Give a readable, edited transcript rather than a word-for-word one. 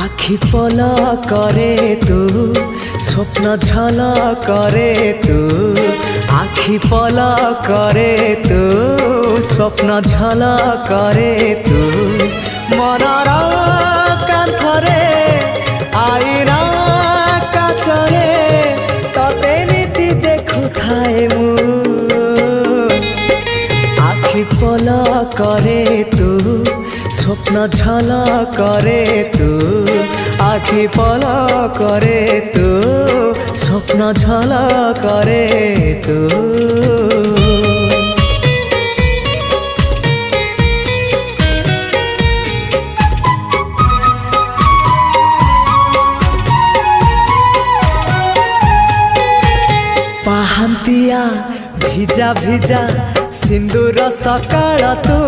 आखि पल करे तू स्वप्न झल करे तू आखि पल करे तू स्वप्न झल करे तू मनर कांथरे आईना काचरे तते नीति देखु थाए मु आखि पल करे तू स्वप्न झल करे तू आखि पल करे तू स्वप्न झल करे तू पाहांतिया भिजा भिजा सिंदूर सकाळ तू